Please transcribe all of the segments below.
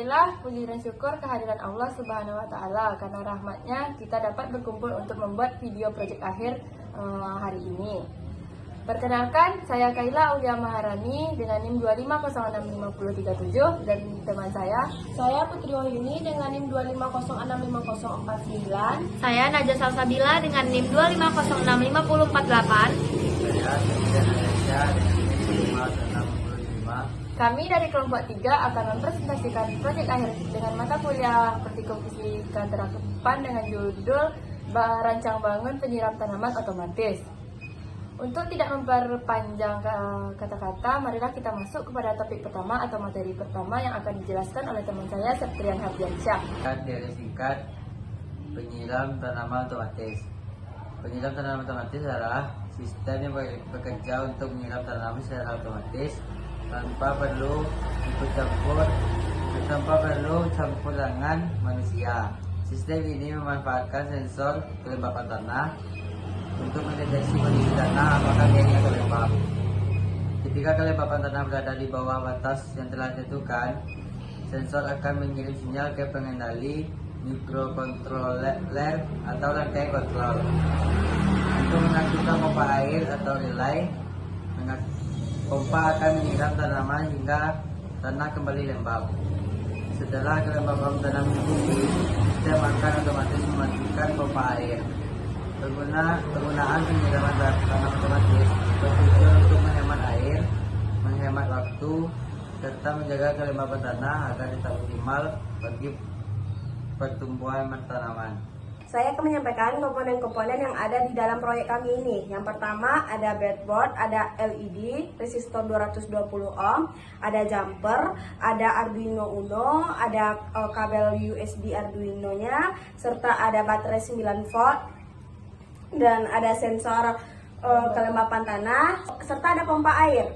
Alhamdulillah, puji dan syukur kehadiran Allah Subhanahu wa Ta'ala. Karena rahmatnya kita dapat berkumpul untuk membuat video proyek akhir hari ini. Perkenalkan, saya Kaila Aulia Maharani dengan NIM 2506537 dan teman saya Putri Wahyuni dengan NIM 250650049. Saya Najah Salsabila dengan NIM 250655048. Kami dari kelompok 3 akan mempresentasikan proyek akhir dengan mata kuliah Praktikum Fisika Terapan dengan judul Rancang Bangun Penyiram Tanaman Otomatis. Untuk tidak memperpanjang kata-kata, marilah kita masuk kepada topik pertama atau materi pertama yang akan dijelaskan oleh teman saya, Septrian Hardiansyah. Dari singkat, penyiram tanaman otomatis. Penyiram tanaman otomatis adalah sistem yang bekerja untuk menyiram tanaman secara otomatis tanpa perlu campur tangan manusia. Sistem ini memanfaatkan sensor kelembapan tanah untuk mendeteksi kondisi tanah apakah dia kelembab. Ketika kelembapan tanah berada di bawah batas yang telah ditentukan, sensor akan mengirim sinyal ke pengendali mikrokontroler atau rangkaian kontrol untuk mengaktifkan pompa air atau relay. Pompa akan menyiram tanaman hingga tanah kembali lembab. Setelah kelembapan tanah mencukupi, sistem akan otomatis mematikan pompa air. Penggunaan penyiraman tanah otomatis bertujuan untuk menghemat air, menghemat waktu, serta menjaga kelembapan tanah agar tetap optimal bagi pertumbuhan tanaman. Saya akan menyampaikan komponen-komponen yang ada di dalam proyek kami ini. Yang pertama ada breadboard, ada LED, resistor 220 ohm, ada jumper, ada Arduino Uno, ada kabel USB Arduino-nya, serta ada baterai 9 volt, dan ada sensor kelembapan tanah, serta ada pompa air.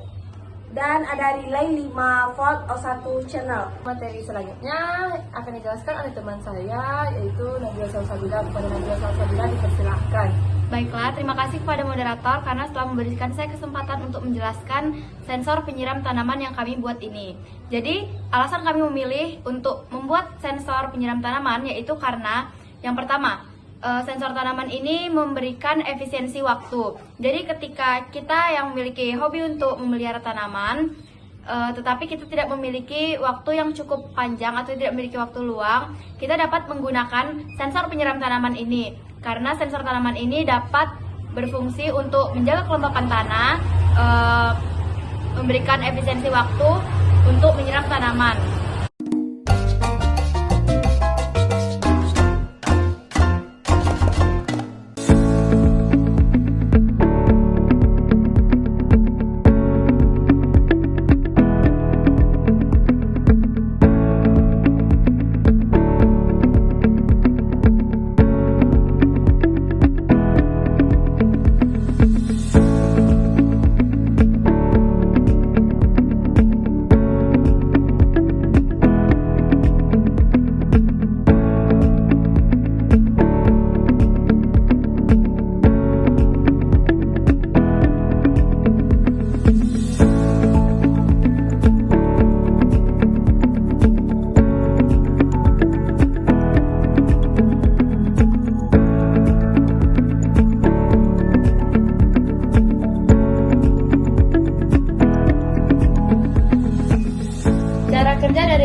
Dan ada relay 5 volt O1 channel. Materi selanjutnya akan dijelaskan oleh teman saya, yaitu Najah Salsabila. Kepada Najah Salsabila dipersilahkan. Baiklah, terima kasih kepada moderator karena telah memberikan saya kesempatan untuk menjelaskan sensor penyiram tanaman yang kami buat ini. Jadi, alasan kami memilih untuk membuat sensor penyiram tanaman yaitu karena yang pertama, sensor tanaman ini memberikan efisiensi waktu. Jadi ketika kita yang memiliki hobi untuk memelihara tanaman, tetapi kita tidak memiliki waktu yang cukup panjang atau tidak memiliki waktu luang, kita dapat menggunakan sensor penyiram tanaman ini. Karena sensor tanaman ini dapat berfungsi untuk menjaga kelembapan tanah, memberikan efisiensi waktu untuk menyiram tanaman.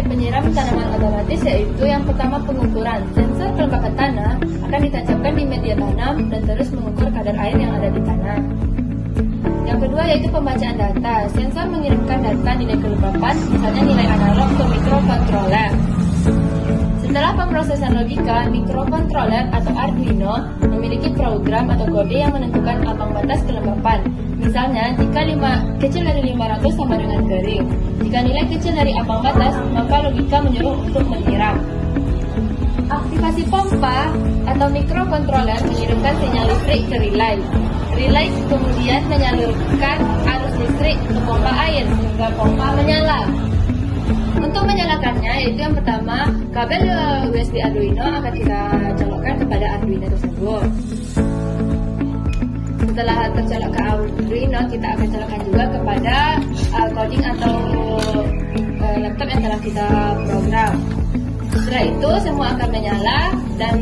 Penyiram tanaman otomatis yaitu yang pertama pengukuran. Sensor kelembapan tanah akan ditancapkan di media tanam dan terus mengukur kadar air yang ada di tanah. Yang kedua yaitu pembacaan data. Sensor mengirimkan data nilai kelembapan, misalnya nilai analog ke mikrokontroler. Setelah pemrosesan logika, mikrokontroler atau Arduino memiliki program atau kode yang menentukan ambang batas kelembapan. Misalnya, jika kecil dari 500 sama dengan kering. Jika nilai kecil dari ambang batas, maka logika menyuruh untuk menyiram. Aktivasi pompa atau mikrokontroler mengirimkan sinyal listrik ke relay. Relay kemudian menyalurkan arus listrik ke pompa air sehingga pompa menyala. Untuk menyalakannya, yaitu yang pertama, kabel USB Arduino akan kita colokkan kepada Arduino tersebut. Setelah tercolok ke Arduino, kita akan colokkan juga kepada coding atau laptop yang telah kita program. Setelah itu semua akan menyala dan